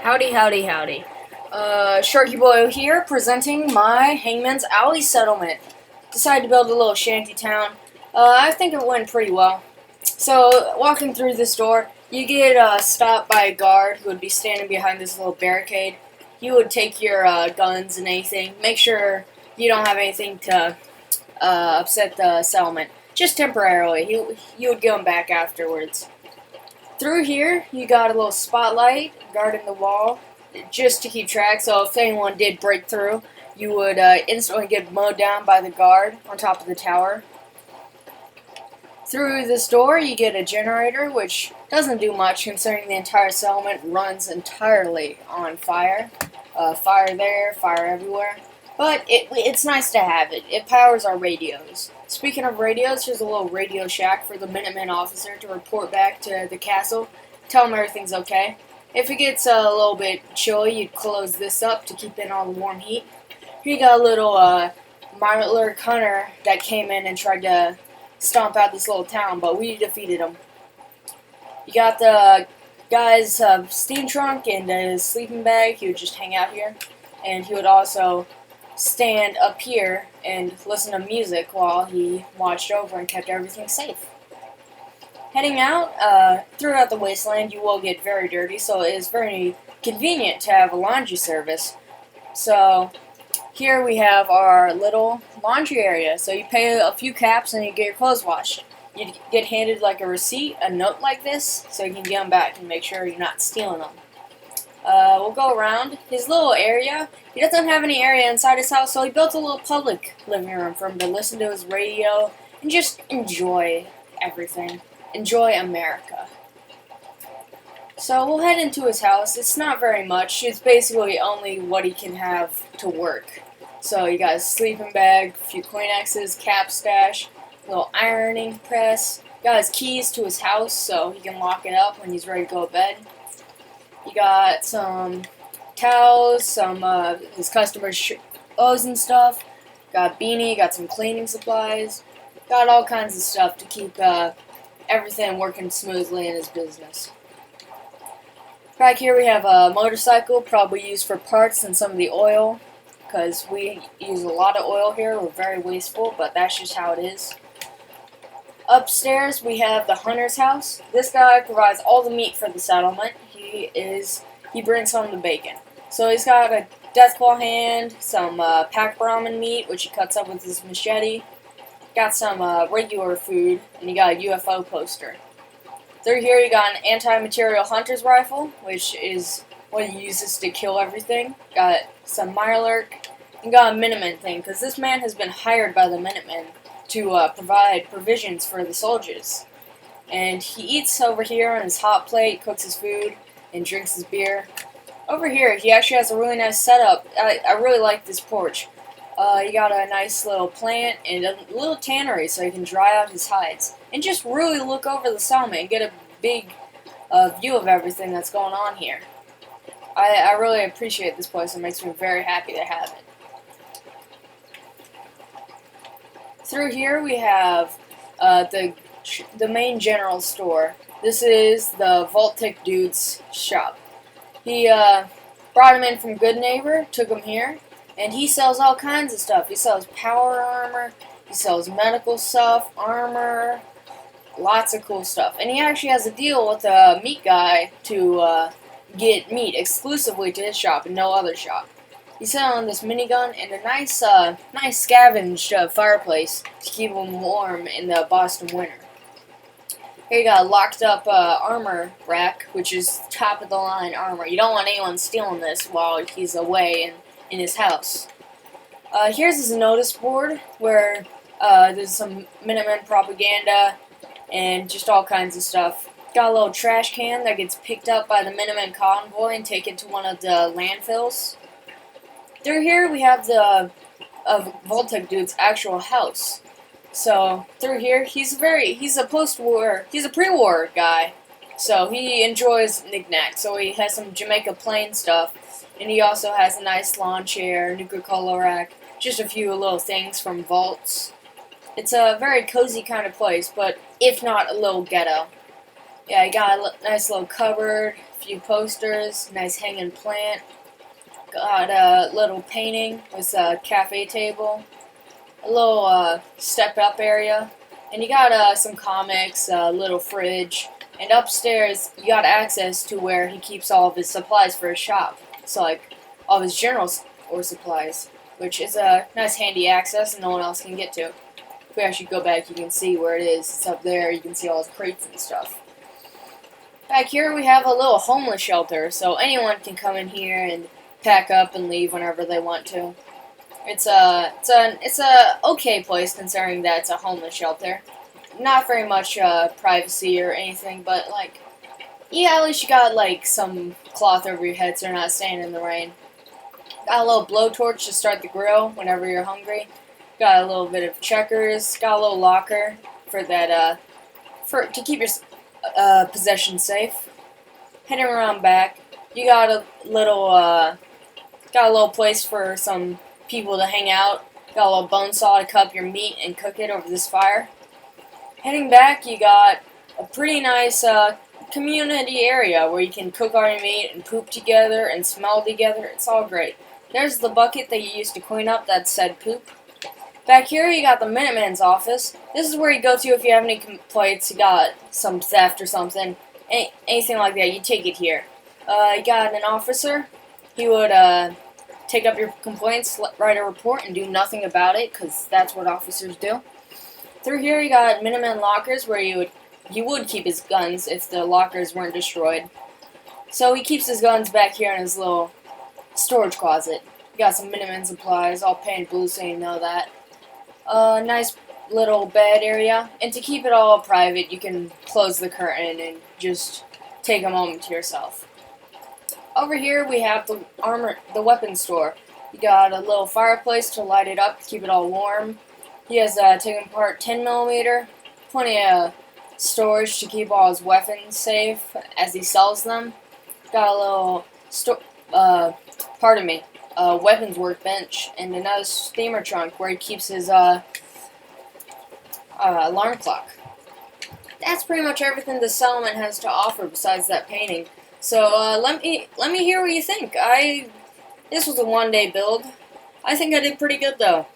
Howdy, howdy, howdy. Sharkyboyo here, presenting my Hangman's Alley settlement. Decided to build a little shanty town. I think it went pretty well. So, walking through this door, you get stopped by a guard who would be standing behind this little barricade. He would take your guns and anything. Make sure you don't have anything to upset the settlement. Just temporarily. You would get them back afterwards. Through here, you got a little spotlight guarding the wall, just to keep track, so if anyone did break through, you would instantly get mowed down by the guard on top of the tower. Through this door, you get a generator, which doesn't do much considering the entire settlement runs entirely on fire. Fire there, fire everywhere. But it's nice to have it. It powers our radios. Speaking of radios, here's a little radio shack for the Minuteman officer to report back to the castle, tell him everything's okay. If it gets a little bit chilly, you'd close this up to keep in all the warm heat. Here you got a little Mirelurk hunter that came in and tried to stomp out this little town, but we defeated him. You got the guy's steam trunk and his sleeping bag. He would just hang out here, and he would also stand up here and listen to music while he watched over and kept everything safe. Heading out, throughout the wasteland, you will get very dirty, so it is very convenient to have a laundry service. So, here we have our little laundry area. So you pay a few caps and you get your clothes washed. You get handed like a receipt, a note like this, so you can get them back and make sure you're not stealing them. We'll go around his little area. He doesn't have any area inside his house, so he built a little public living room for him to listen to his radio and just enjoy everything. Enjoy America. So we'll head into his house. It's not very much. It's basically only what he can have to work. So you got his sleeping bag, a few Kleenexes, cap stash, little ironing press. Got his keys to his house so he can lock it up when he's ready to go to bed. You got some towels, some his customers' clothes and stuff. Got a beanie, got some cleaning supplies. Got all kinds of stuff to keep everything working smoothly in his business. Back here we have a motorcycle, probably used for parts and some of the oil, because we use a lot of oil here. We're very wasteful, but that's just how it is. Upstairs we have the hunter's house. This guy provides all the meat for the settlement. He brings home the bacon. So he's got a deathclaw hand, some pack ramen meat, which he cuts up with his machete. Got some regular food, and you got a UFO poster. Through here you got an anti-material hunter's rifle, which is what he uses to kill everything. Got some Mirelurk, and got a Minuteman thing, because this man has been hired by the Minutemen to provide provisions for the soldiers. And he eats over here on his hot plate, cooks his food, and drinks his beer. Over here, he actually has a really nice setup. I really like this porch. You got a nice little plant and a little tannery so he can dry out his hides. And just really look over the settlement and get a big view of everything that's going on here. I really appreciate this place. It makes me very happy to have it. Through here we have the main general store. This is the Vault-Tec dude's shop. He brought him in from Good Neighbor, took him here, and he sells all kinds of stuff. He sells power armor, he sells medical stuff, armor, lots of cool stuff. And he actually has a deal with a meat guy to get meat exclusively to his shop and no other shop. He's selling this minigun and a nice scavenged fireplace to keep him warm in the Boston winter. Here you got a locked up armor rack, which is top of the line armor. You don't want anyone stealing this while he's away in his house. Here's his notice board where there's some Minutemen propaganda and just all kinds of stuff. Got a little trash can that gets picked up by the Minutemen convoy and taken to one of the landfills. Through here we have the Vault-Tec dude's actual house. So through here, he's a pre-war guy. So he enjoys knickknacks. So he has some Jamaica Plain stuff, and he also has a nice lawn chair, Nuka-Cola rack, just a few little things from vaults. It's a very cozy kind of place, but if not a little ghetto. Yeah, you got a nice little cupboard few posters, nice hanging plant. Got a little painting with a cafe table, a little step-up area, and you got some comics, a little fridge, and upstairs you got access to where he keeps all of his supplies for his shop. So like all of his general or supplies, which is a nice handy access and no one else can get to. If we actually go back, you can see where it is. It's up there. You can see all his crates and stuff. Back here we have a little homeless shelter, so anyone can come in here and pack up and leave whenever they want to. It's a okay place considering that it's a homeless shelter. Not very much privacy or anything, but like, yeah, at least you got like some cloth over your head so you're not staying in the rain. Got a little blowtorch to start the grill whenever you're hungry. Got a little bit of checkers. Got a little locker for that to keep your possessions safe. Heading around back, you got a little place for some people to hang out. Got a little bone saw to cut up your meat and cook it over this fire. Heading back, you got a pretty nice community area where you can cook all your meat and poop together and smell together. It's all great. There's the bucket that you used to clean up that said poop. Back here, you got the Minuteman's office. This is where you go to if you have any complaints. You got some theft or something, anything like that. You take it here. You got an officer. He would take up your complaints, write a report, and do nothing about it, because that's what officers do. Through here, you got Minuteman lockers where he would keep his guns if the lockers weren't destroyed. So he keeps his guns back here in his little storage closet. You got some Minuteman supplies, all painted blue, so you know that. Nice little bed area, and to keep it all private, you can close the curtain and just take a moment to yourself. Over here we have the weapons store. You got a little fireplace to light it up, to keep it all warm. He has taken apart 10mm, plenty of storage to keep all his weapons safe as he sells them. Got a little weapons workbench and another steamer trunk where he keeps his alarm clock. That's pretty much everything the settlement has to offer besides that painting. So let me hear what you think. This was a one-day build. I think I did pretty good though.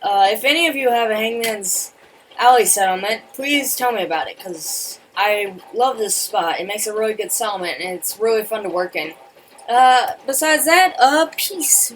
If any of you have a Hangman's Alley settlement, please tell me about it, because I love this spot. It makes a really good settlement and it's really fun to work in. Besides that, peace.